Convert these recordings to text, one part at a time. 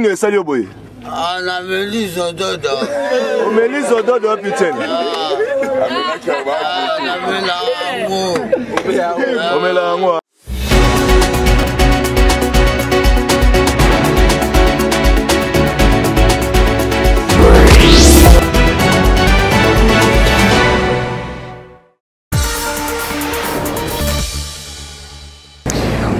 ninga salio boy. Ah, na Mélisse Ododo. O Mélisse Ododo putain. O mela ngo.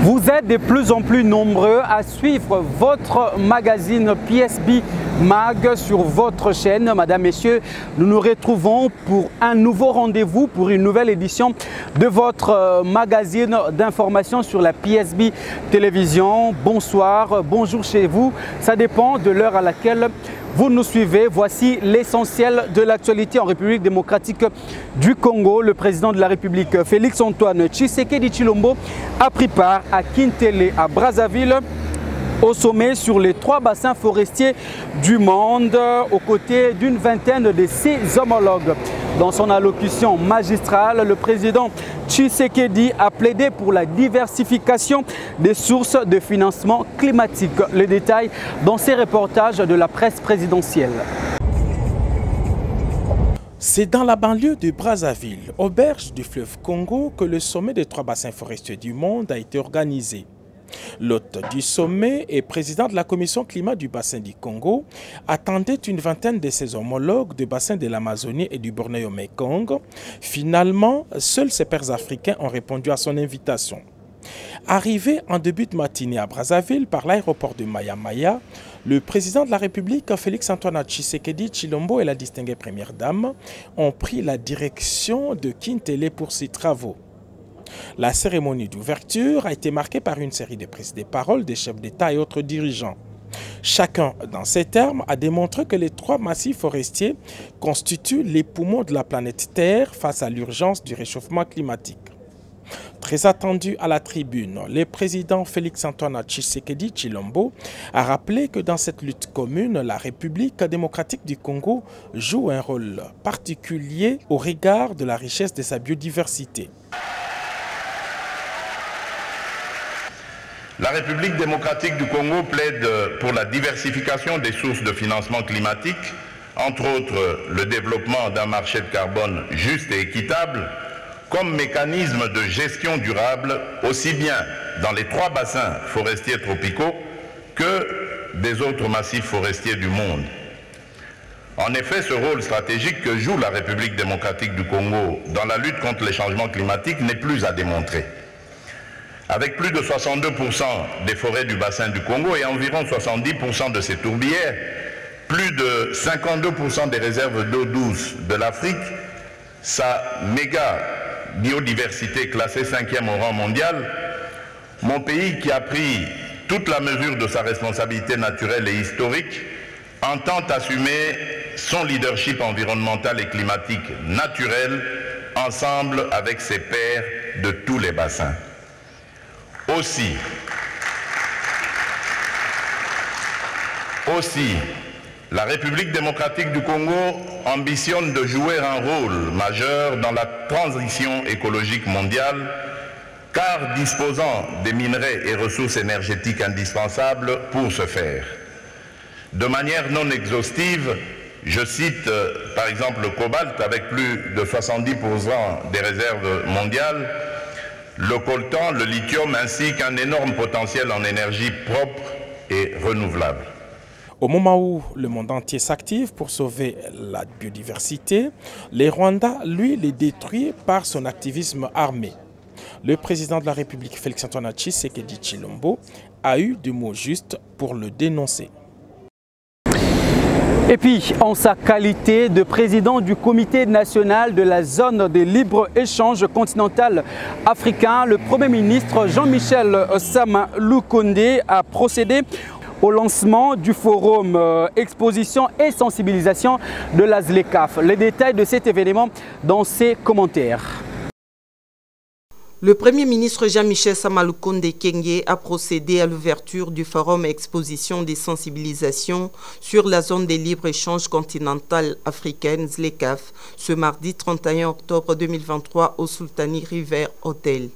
Vous êtes de plus en plus nombreux à suivre votre magazine PSB Mag sur votre chaîne. Madame, Messieurs, nous nous retrouvons pour un nouveau rendez-vous, pour une nouvelle édition de votre magazine d'information sur la PSB Télévision. Bonsoir, bonjour chez vous. Ça dépend de l'heure à laquelle vous nous suivez. Voici l'essentiel de l'actualité en République démocratique du Congo. Le président de la République, Félix-Antoine Tshisekedi Tshilombo, a pris part à Kintele, à Brazzaville, au sommet sur les 3 bassins forestiers du monde, aux côtés d'une vingtaine de ses homologues. Dans son allocution magistrale, le président Tshisekedi a plaidé pour la diversification des sources de financement climatique. Le détail dans ces reportages de la presse présidentielle. C'est dans la banlieue de Brazzaville, au berge du fleuve Congo, que le sommet des 3 bassins forestiers du monde a été organisé. L'hôte du sommet et président de la commission climat du bassin du Congo attendait une vingtaine de ses homologues du bassin de l'Amazonie et du Bornéo-Mekong. Finalement, seuls ses pairs africains ont répondu à son invitation. Arrivé en début de matinée à Brazzaville par l'aéroport de Maya-Maya, le président de la République, Félix-Antoine Tshisekedi Tshilombo et la distinguée première dame ont pris la direction de Kintele pour ces travaux. La cérémonie d'ouverture a été marquée par une série de prises de parole des chefs d'État et autres dirigeants. Chacun, dans ces termes, a démontré que les 3 massifs forestiers constituent les poumons de la planète Terre face à l'urgence du réchauffement climatique. Très attendu à la tribune, le président Félix-Antoine Tshisekedi Tshilombo a rappelé que dans cette lutte commune, la République démocratique du Congo joue un rôle particulier au regard de la richesse de sa biodiversité. La République démocratique du Congo plaide pour la diversification des sources de financement climatique, entre autres le développement d'un marché de carbone juste et équitable, comme mécanisme de gestion durable, aussi bien dans les 3 bassins forestiers tropicaux que des autres massifs forestiers du monde. En effet, ce rôle stratégique que joue la République démocratique du Congo dans la lutte contre les changements climatiques n'est plus à démontrer. Avec plus de 62% des forêts du bassin du Congo et environ 70% de ses tourbières, plus de 52% des réserves d'eau douce de l'Afrique, sa méga biodiversité classée 5e au rang mondial, mon pays qui a pris toute la mesure de sa responsabilité naturelle et historique, entend assumer son leadership environnemental et climatique naturel ensemble avec ses pairs de tous les bassins. Aussi, la République démocratique du Congo ambitionne de jouer un rôle majeur dans la transition écologique mondiale, car disposant des minerais et ressources énergétiques indispensables pour ce faire. De manière non exhaustive, je cite par exemple le cobalt avec plus de 70% des réserves mondiales, le coltan, le lithium ainsi qu'un énorme potentiel en énergie propre et renouvelable. Au moment où le monde entier s'active pour sauver la biodiversité, le Rwanda, lui, les détruit par son activisme armé. Le président de la République, Félix-Antoine Tshisekedi Tshilombo, a eu des mots justes pour le dénoncer. Et puis, en sa qualité de président du comité national de la zone de libre-échange continental africain, le Premier ministre Jean-Michel Sama Lukonde a procédé au lancement du forum exposition et sensibilisation de la ZLECAf. Les détails de cet événement dans ses commentaires. Le Premier ministre Jean-Michel Sama Lukonde Kyenge a procédé à l'ouverture du forum exposition des sensibilisations sur la zone de libre-échange continentale africaine ZLECAf ce mardi 31 octobre 2023 au Sultani River Hotel.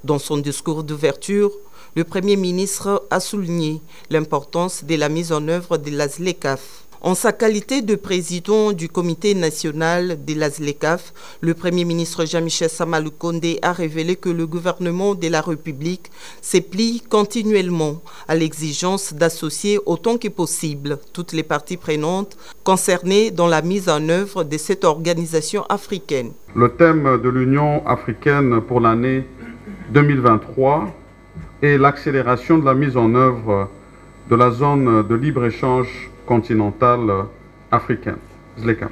Dans son discours d'ouverture, Le Premier ministre a souligné l'importance de la mise en œuvre de la ZLECAf. En sa qualité de président du comité national de la ZLECAf, le Premier ministre Jean-Michel Sama Lukonde a révélé que le gouvernement de la République se plie continuellement à l'exigence d'associer autant que possible toutes les parties prenantes concernées dans la mise en œuvre de cette organisation africaine. Le thème de l'Union africaine pour l'année 2023 est l'accélération de la mise en œuvre de la zone de libre-échange continentale africaine, ZLECAf.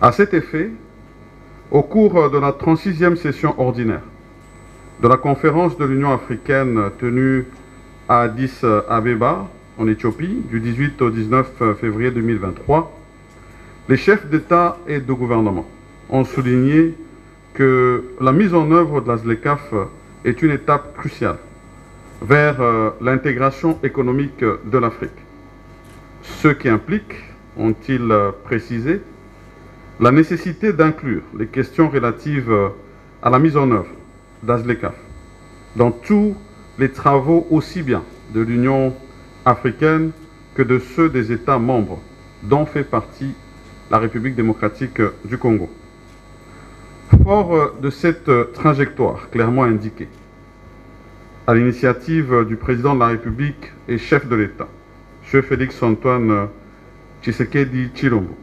À cet effet, au cours de la 36e session ordinaire de la conférence de l'Union africaine tenue à Addis Abeba, en Éthiopie, du 18 au 19 février 2023, les chefs d'État et de gouvernement ont souligné que la mise en œuvre de la ZLECAf est une étape cruciale vers l'intégration économique de l'Afrique. Ce qui implique, ont-ils précisé, la nécessité d'inclure les questions relatives à la mise en œuvre de la ZLECAf dans tous les travaux aussi bien de l'Union africaine que de ceux des États membres dont fait partie la République démocratique du Congo. Fort de cette trajectoire clairement indiquée, à l'initiative du président de la République et chef de l'État, M. Félix-Antoine Tshisekedi Tshilombo,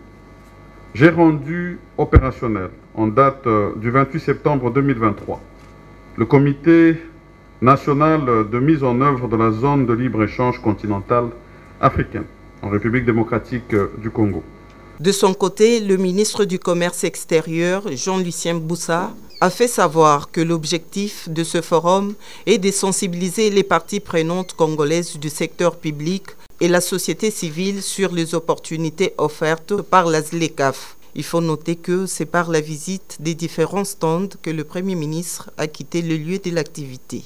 j'ai rendu opérationnel en date du 28 septembre 2023 le comité national de mise en œuvre de la zone de libre-échange continentale africaine en République démocratique du Congo. De son côté, le ministre du Commerce extérieur, Jean-Lucien Boussa, a fait savoir que l'objectif de ce forum est de sensibiliser les parties prenantes congolaises du secteur public et la société civile sur les opportunités offertes par la ZLECAf. Il faut noter que c'est par la visite des différents stands que le Premier ministre a quitté le lieu de l'activité.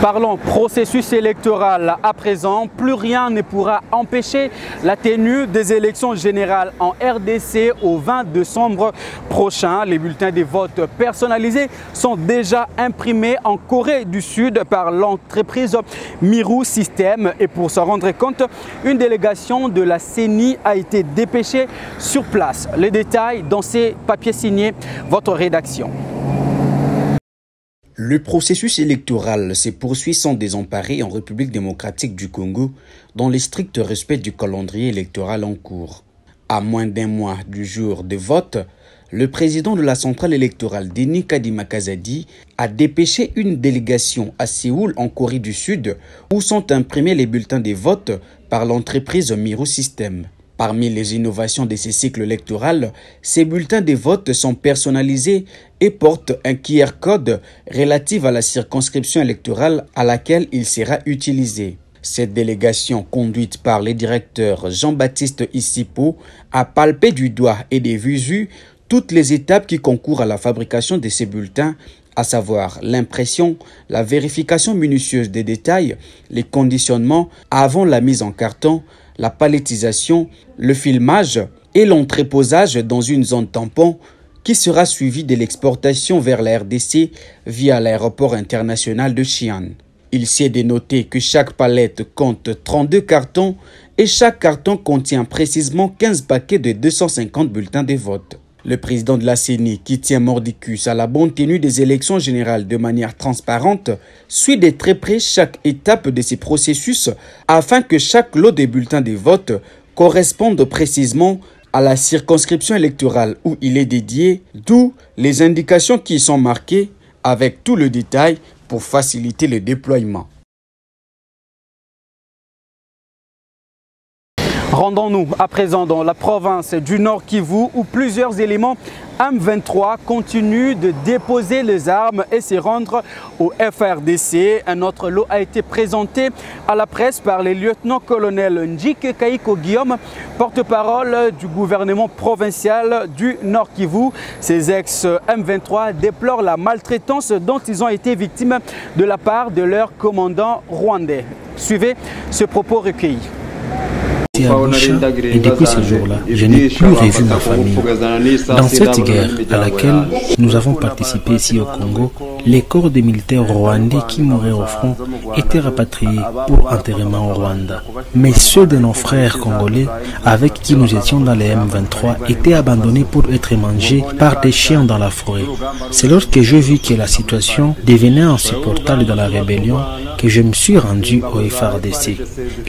Parlons processus électoral à présent. Plus rien ne pourra empêcher la tenue des élections générales en RDC au 20 décembre prochain. Les bulletins de vote personnalisés sont déjà imprimés en Corée du Sud par l'entreprise Miru System. Et pour s'en rendre compte, une délégation de la CENI a été dépêchée sur place. Les détails dans ces papiers signés, votre rédaction. Le processus électoral se poursuit sans désemparer en République démocratique du Congo dans le strict respect du calendrier électoral en cours. À moins d'un mois du jour de vote, le président de la centrale électorale, Denis Kadima Kazadi, a dépêché une délégation à Séoul en Corée du Sud où sont imprimés les bulletins de vote par l'entreprise Miru System. Parmi les innovations de ce cycle électoral, ces bulletins de vote sont personnalisés et portent un QR code relatif à la circonscription électorale à laquelle il sera utilisé. Cette délégation, conduite par le directeur Jean-Baptiste Issipo, a palpé du doigt et de visu toutes les étapes qui concourent à la fabrication de ces bulletins, à savoir l'impression, la vérification minutieuse des détails, les conditionnements avant la mise en carton, la palettisation, le filmage et l'entreposage dans une zone tampon qui sera suivie de l'exportation vers la RDC via l'aéroport international de Xi'an. Il s'est dénoté que chaque palette compte 32 cartons et chaque carton contient précisément 15 paquets de 250 bulletins de vote. Le président de la CENI, qui tient mordicus à la bonne tenue des élections générales de manière transparente, suit de très près chaque étape de ces processus afin que chaque lot de bulletins de vote corresponde précisément à la circonscription électorale où il est dédié, d'où les indications qui y sont marquées avec tout le détail pour faciliter le déploiement. Rendons-nous à présent dans la province du Nord Kivu où plusieurs éléments M23 continuent de déposer les armes et se rendre au FRDC. Un autre lot a été présenté à la presse par le lieutenant-colonel Njike Kaiko Guillaume, porte-parole du gouvernement provincial du Nord Kivu. Ces ex-M23 déplorent la maltraitance dont ils ont été victimes de la part de leur commandant rwandais. Suivez ce propos recueilli. Et depuis ce jour-là, je n'ai plus revu ma famille. Dans cette guerre à laquelle nous avons participé ici au Congo, les corps des militaires rwandais qui mouraient au front étaient rapatriés pour enterrement au Rwanda. Mais ceux de nos frères congolais avec qui nous étions dans les M23 étaient abandonnés pour être mangés par des chiens dans la forêt. C'est lorsque j'ai vu que la situation devenait insupportable dans la rébellion que je me suis rendu au FARDC.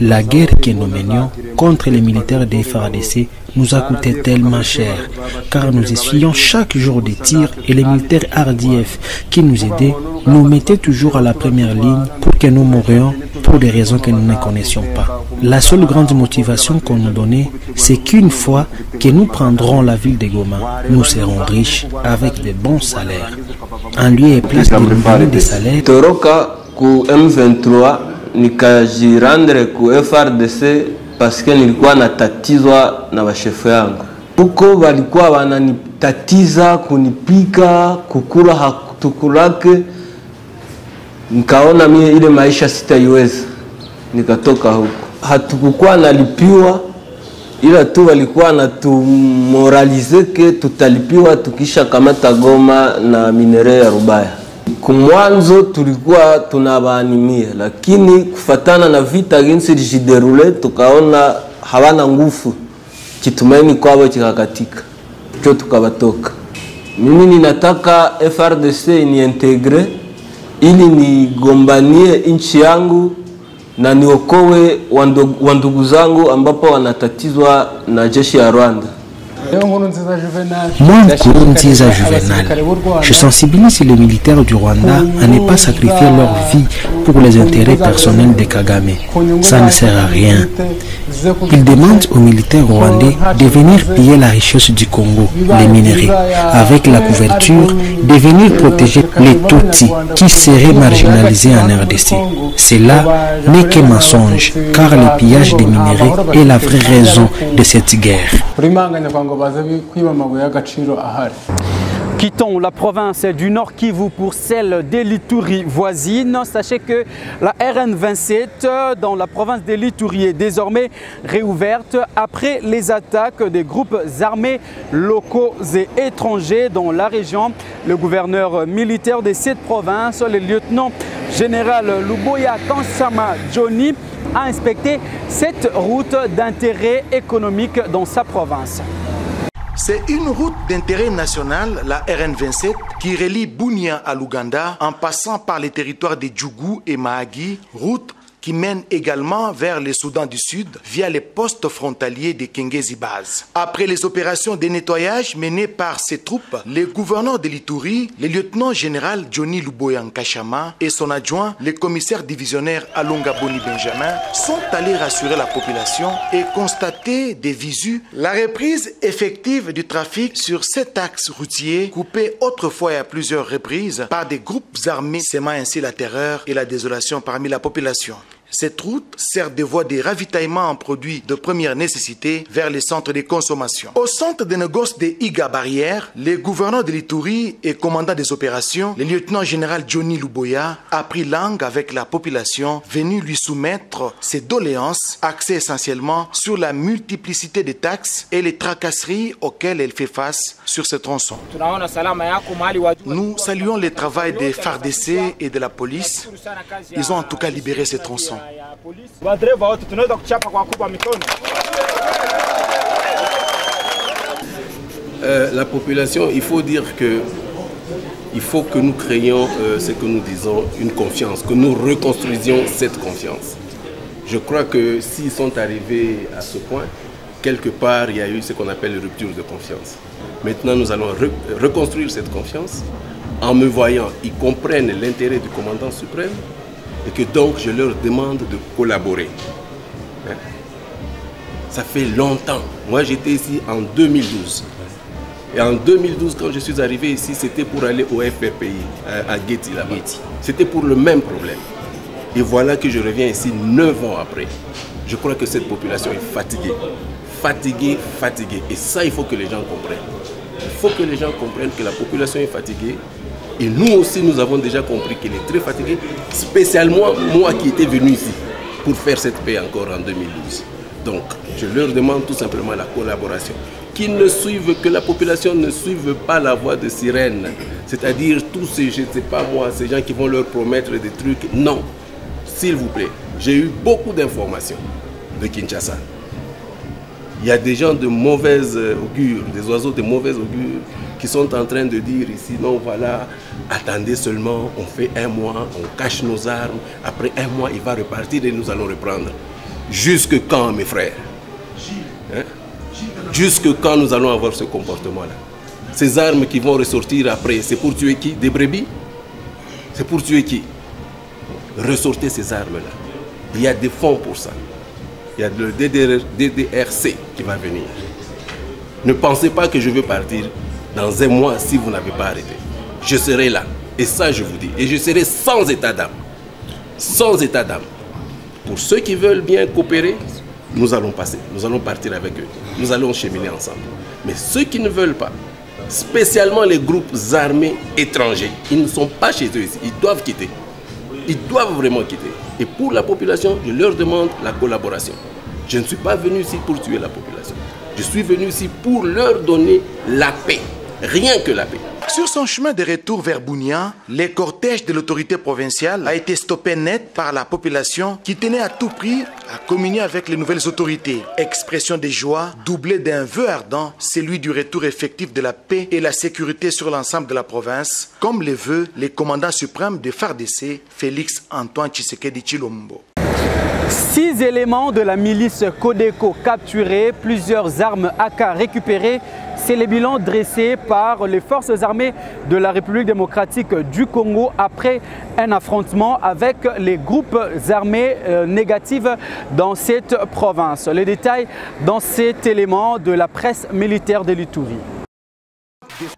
La guerre que nous menions contre les militaires des FARDC nous a coûté tellement cher, car nous essuyions chaque jour des tirs et les militaires RDF qui nous aidaient nous mettaient toujours à la première ligne pour que nous mourions pour des raisons que nous ne connaissions pas. La seule grande motivation qu'on nous donnait, c'est qu'une fois que nous prendrons la ville de Goma, nous serons riches avec de bons salaires. En lieu et place de nous donner des salaires, ku M23 nikajirandre ku FRDC paske nilikuwa natatizwa na bashefu yangu. Huko walikuwa wananitatiza kunipika kukula hakutukulake, nikaona mie ile maisha sitaiweza, nikatoka huko. Hatukukuwa nalipiwa, ila tu walikuwa natumoralize ke tutalipiwa tukisha kamata Goma na minere ya Rubaya. Kumwanzo tulikuwa tunabaanimia, lakini kufatana na vita jinsi lijiderule tukaona hawana nguvu, kitumaini kwao kikakatika, cho tukabatoka. Mimi ninataka FRDC niintegre ili nigombanie nchi yangu na niokoe wandugu zangu ambapo wanatatizwa na jeshi ya Rwanda. Moi, Nkurunziza Juvenal, je sensibilise les militaires du Rwanda à ne pas sacrifier leur vie pour les intérêts personnels de Kagame. Ça ne sert à rien. Ils demandent aux militaires rwandais de venir piller la richesse du Congo, les minerais, avec la couverture de venir protéger les Tutsis qui seraient marginalisés en RDC. Cela n'est que mensonge, car le pillage des minerais est la vraie raison de cette guerre. Quittons la province du Nord Kivu pour celle de l'Ituri voisine. Sachez que la RN27 dans la province de l'Ituri est désormais réouverte après les attaques des groupes armés locaux et étrangers dans la région. Le gouverneur militaire de cette province, le lieutenant général Luboya Kansama Johnny, a inspecté cette route d'intérêt économique dans sa province. C'est une route d'intérêt national, la RN27, qui relie Bunia à l'Ouganda en passant par les territoires de Djougou et Mahagi, route qui mène également vers le Soudan du Sud via les postes frontaliers de Kengezi Base. Après les opérations de nettoyage menées par ces troupes, le gouverneur de l'Ituri, le lieutenant général Johnny Luboya Nkashama et son adjoint, le commissaire divisionnaire Alonga Boni Benjamin, sont allés rassurer la population et constater des visu la reprise effective du trafic sur cet axe routier coupé autrefois et à plusieurs reprises par des groupes armés, sémant ainsi la terreur et la désolation parmi la population. Cette route sert de voie de ravitaillement en produits de première nécessité vers les centres de consommation. Au centre de négoce de Iga Barrière, le gouverneur de l'Ituri et commandant des opérations, le lieutenant général Johnny Luboya, a pris langue avec la population venue lui soumettre ses doléances axées essentiellement sur la multiplicité des taxes et les tracasseries auxquelles elle fait face sur ce tronçon. Nous saluons le travail des FARDC et de la police. Ils ont en tout cas libéré ce tronçon. La population, il faut dire que il faut que nous créions ce que nous disons, une confiance, que nous reconstruisions cette confiance. Je crois que s'ils sont arrivés à ce point, quelque part il y a eu ce qu'on appelle une rupture de confiance. Maintenant nous allons reconstruire cette confiance. En me voyant, ils comprennent l'intérêt du commandant suprême et que donc je leur demande de collaborer. Ça fait longtemps. Moi j'étais ici en 2012. Et en 2012, quand je suis arrivé ici, c'était pour aller au FRPI, à Guéti là-bas. C'était pour le même problème. Et voilà que je reviens ici 9 ans après. Je crois que cette population est fatiguée. Fatiguée, fatiguée. Et ça, il faut que les gens comprennent. Il faut que les gens comprennent que la population est fatiguée. Et nous aussi, nous avons déjà compris qu'elle est très fatiguée. Spécialement moi qui étais venu ici pour faire cette paix encore en 2012. Donc, je leur demande tout simplement la collaboration. Qu'ils ne suivent, que la population ne suive pas la voie de sirène. C'est-à-dire tous ces, je ne sais pas moi, ces gens qui vont leur promettre des trucs. Non, s'il vous plaît. J'ai eu beaucoup d'informations de Kinshasa. Il y a des gens de mauvaise augure, des oiseaux de mauvaise augure qui sont en train de dire ici, non voilà, attendez seulement, on fait 1 mois, on cache nos armes, après 1 mois il va repartir et nous allons reprendre. Jusque quand mes frères? Hein? Jusque quand nous allons avoir ce comportement-là? Ces armes qui vont ressortir après, c'est pour tuer qui? Des brebis? C'est pour tuer qui? Ressortez ces armes-là. Il y a des fonds pour ça. Il y a le DDRC qui va venir. Ne pensez pas que je vais partir dans 1 mois si vous n'avez pas arrêté. Je serai là. Et ça, je vous dis. Et je serai sans état d'âme. Sans état d'âme. Pour ceux qui veulent bien coopérer, nous allons passer. Nous allons partir avec eux. Nous allons cheminer ensemble. Mais ceux qui ne veulent pas, spécialement les groupes armés étrangers, ils ne sont pas chez eux ici. Ils doivent quitter. Ils doivent vraiment quitter. Et pour la population, je leur demande la collaboration. Je ne suis pas venu ici pour tuer la population. Je suis venu ici pour leur donner la paix. Rien que la paix. Sur son chemin de retour vers Bunia, les cortèges de l'autorité provinciale a été stoppé net par la population qui tenait à tout prix à communier avec les nouvelles autorités. Expression de joie doublée d'un vœu ardent, celui du retour effectif de la paix et la sécurité sur l'ensemble de la province, comme le veut le commandant suprême de FARDC, Félix Antoine Tshisekedi Tshilombo. 6 éléments de la milice Codeco capturés, plusieurs armes AK récupérées. C'est le bilan dressé par les forces armées de la République démocratique du Congo après un affrontement avec les groupes armés négatifs dans cette province. Les détails dans cet élément de la presse militaire de l'Ituri.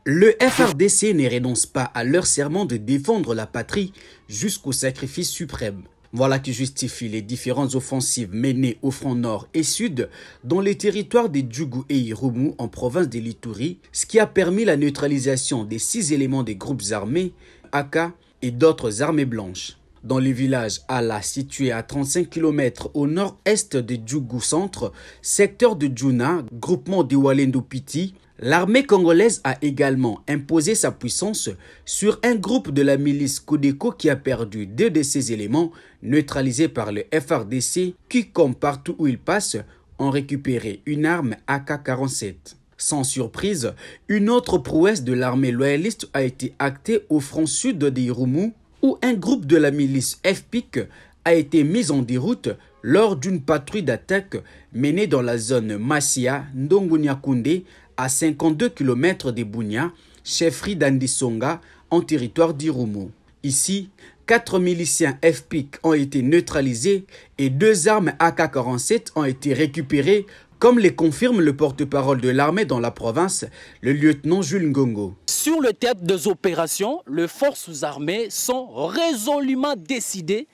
Le FARDC ne renonce pas à leur serment de défendre la patrie jusqu'au sacrifice suprême. Voilà qui justifie les différentes offensives menées au front nord et sud dans les territoires de Djougou et Irumu en province de l'Ituri, ce qui a permis la neutralisation des 6 éléments des groupes armés, AK et d'autres armées blanches. Dans le village Ala, situé à 35 km au nord-est de Djougou Centre, secteur de Djouna, groupement de Walendu Piti, l'armée congolaise a également imposé sa puissance sur un groupe de la milice Codeco qui a perdu 2 de ses éléments neutralisés par le FARDC qui, comme partout où ils passent, ont récupéré une arme AK-47. Sans surprise, une autre prouesse de l'armée loyaliste a été actée au front sud de Irumu où un groupe de la milice FPIC a été mis en déroute lors d'une patrouille d'attaque menée dans la zone Massia Ndongo-Nyakoundé à 52 km de Bunia, chefferie d'Andisonga, en territoire d'Irumu. Ici, 4 miliciens FPIC ont été neutralisés et 2 armes AK-47 ont été récupérées, comme les confirme le porte-parole de l'armée dans la province, le lieutenant Jules Ngongo. Sur le théâtre des opérations, les forces armées sont résolument décidées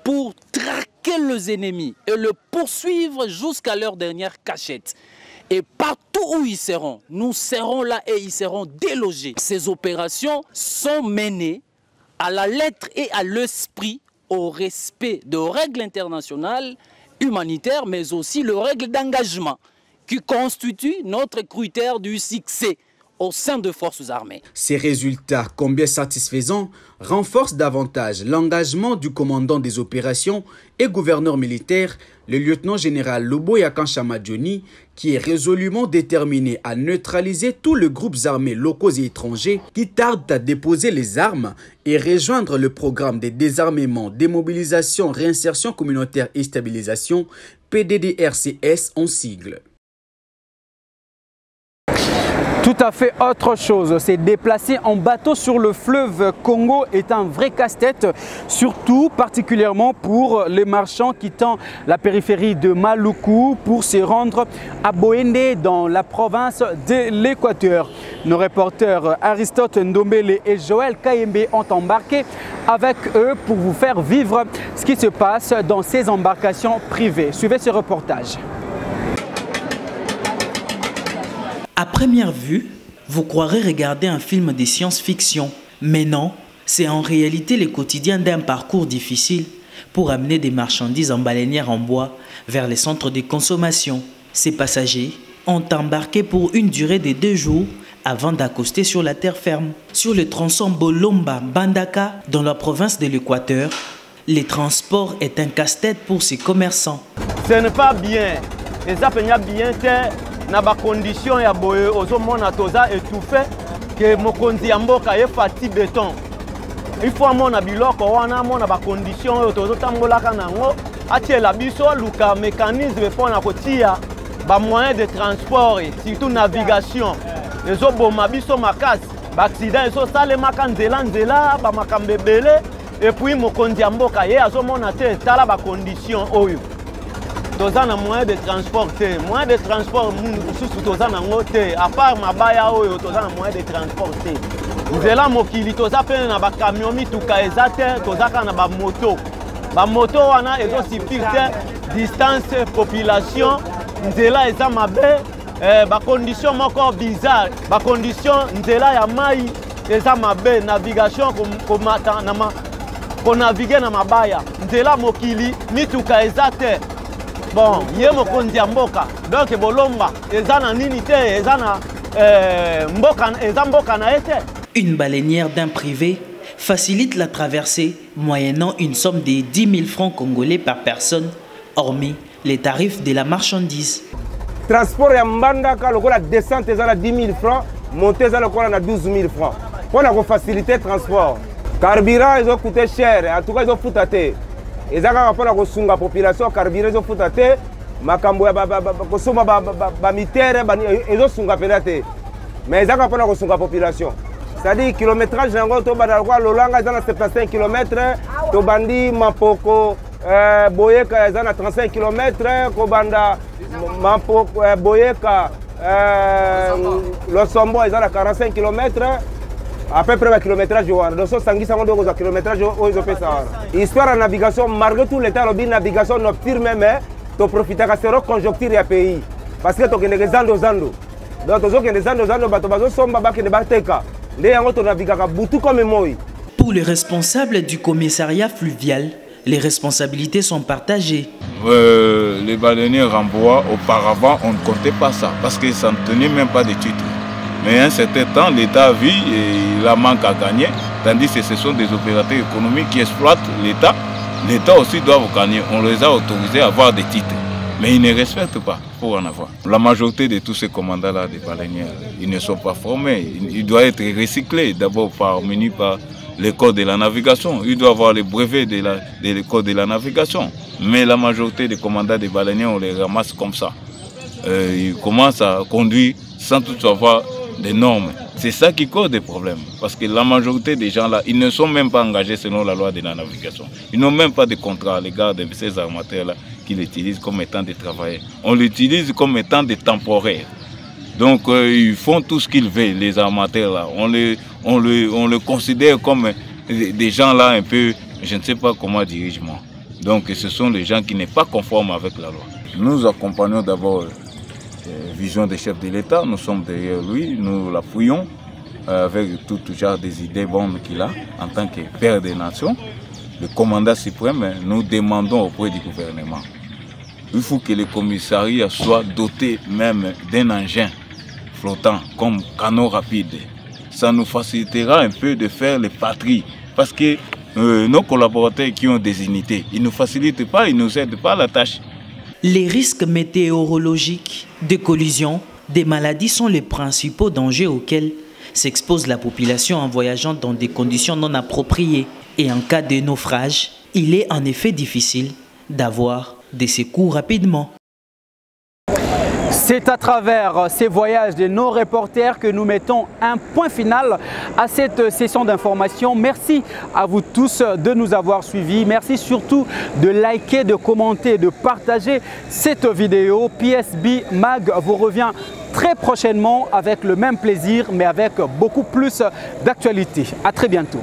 pour traquer les ennemis et le poursuivre jusqu'à leur dernière cachette. Et partout où ils seront, nous serons là et ils seront délogés. Ces opérations sont menées à la lettre et à l'esprit au respect de règles internationales, humanitaires, mais aussi les règles d'engagement qui constituent notre critère du succès au sein de forces armées. Ces résultats, combien satisfaisants, renforcent davantage l'engagement du commandant des opérations et gouverneur militaire, le lieutenant-général Loboya Kanchamadjoni, qui est résolument déterminé à neutraliser tous les groupes armés locaux et étrangers qui tardent à déposer les armes et rejoindre le programme de désarmement, démobilisation, réinsertion communautaire et stabilisation, PDDRCS en sigle. Tout à fait autre chose, c'est déplacer en bateau sur le fleuve Congo est un vrai casse-tête, surtout particulièrement pour les marchands quittant la périphérie de Maluku pour se rendre à Boende dans la province de l'Équateur. Nos reporters Aristote Ndombele et Joël Kayembe ont embarqué avec eux pour vous faire vivre ce qui se passe dans ces embarcations privées. Suivez ce reportage. À première vue, vous croirez regarder un film de science-fiction. Mais non, c'est en réalité le quotidien d'un parcours difficile pour amener des marchandises en baleinière en bois vers les centres de consommation. Ces passagers ont embarqué pour une durée de 2 jours avant d'accoster sur la terre ferme. Sur le tronçon Bolomba-Bandaka, dans la province de l'Équateur, les transports est un casse-tête pour ces commerçants. Ce n'est pas bien. Et ça fait bien na ba condition ya boye ozomona toza étouffé que mokonzi ya mboka ye fati béton. Il faut amona biloko wana mona ba condition oyo tozotambolaka nango atiela biso luka mécanisme pona kotia ba moyens de transport et surtout navigation. Ezoboma biso makasi ba accident ezosalemaka nzela ba makambo ebele et puis mokonzi ya mboka ye azomona te tala ba condition oyo. Toza na moyen de transport te, moyen de transport mususu toza nango te, à part mabaya oyo toza na moyen de transport te. Nzela mokili toza pe na ba camion mituka eza te, toza ka na ba moto. Ba moto wana ezo suffire te, distance population, nzela eza mabe, ba condition moko bizarre, ba condition nzela ya mai eza mabe, navigation komata na ko naviguer na mabaya. Nzela mokili mituka eza te. Bon, yé mokonzi ya mboka. Donc bolomba eza na nini te, eza na mboka na ete. Une baleinière d'un privé facilite la traversée moyennant une somme de 10 000 francs congolais par personne, hormis les tarifs de la marchandise. Transport ya Mbandaka, la descente eza na 10 000 francs, montée eza na 12 000 francs. Pour la faciliter le transport. Carburant, ils ont coûté cher, en tout cas ils ont foutu à terre. Ils ont fait la population, carburant, ils ont foutu à terre. Makambo ya kosoma ba mitere ils ont sunga pelate. Mais ils ont fait la population. C'est-à-dire kilométrage nango to banda kwa lolanga eza na 75 km, to bandi Mapoko Boyeka eza na 35 km, ko banda Mapoko Boyeka Losombo eza na 45 km. À peu près le kilométrage, donc 150 de kilométrage, ils ont fait ça. Histoire de navigation, malgré tout l'état, la navigation nocturne même, tu profites de la conjoncture du pays. Parce que tu as des zando. Donc tu as des zando, tu as des zando, Pour les responsables du commissariat fluvial, les responsabilités sont partagées. Les baleinières en bois, auparavant, on ne comptait pas ça, parce que ça ne tenait même pas de titre. Mais à un certain temps, l'État a vu et il a manque à gagner, tandis que ce sont des opérateurs économiques qui exploitent l'État. L'État aussi doit gagner. On les a autorisés à avoir des titres, mais ils ne respectent pas pour en avoir. La majorité de tous ces commandants-là des baleinières, ils ne sont pas formés. Ils doivent être recyclés d'abord par l'école de la navigation. Ils doivent avoir les brevets de l'école de la navigation. Mais la majorité des commandants des baleinières, on les ramasse comme ça. Ils commencent à conduire sans tout avoir des normes. C'est ça qui cause des problèmes. Parce que la majorité des gens là, ils ne sont même pas engagés selon la loi de la navigation. Ils n'ont même pas de contrat à l'égard de ces armateurs là qui l'utilisent comme étant des travailleurs. On l'utilise comme étant des temporaires. Donc ils font tout ce qu'ils veulent, les armateurs là. On le considère comme des gens là un peu, je ne sais pas comment dire moi. Donc ce sont les gens qui ne sont pas conformes avec la loi. Nous accompagnons d'abord vision des chefs de l'État, nous sommes derrière lui, nous l'appuyons avec tout genre des idées bonnes qu'il a en tant que père des nations. Le commandant suprême, nous demandons auprès du gouvernement. Il faut que le commissariat soit doté même d'un engin flottant comme canot rapide. Ça nous facilitera un peu de faire les patries parce que nos collaborateurs qui ont des unités, ils ne nous facilitent pas, ils ne nous aident pas à la tâche. Les risques météorologiques, des collisions, des maladies sont les principaux dangers auxquels s'expose la population en voyageant dans des conditions non appropriées. Et en cas de naufrage, il est en effet difficile d'avoir des secours rapidement. C'est à travers ces voyages de nos reporters que nous mettons un point final à cette session d'information. Merci à vous tous de nous avoir suivis. Merci surtout de liker, de commenter, de partager cette vidéo. PSB Mag vous revient très prochainement avec le même plaisir mais avec beaucoup plus d'actualité. À très bientôt.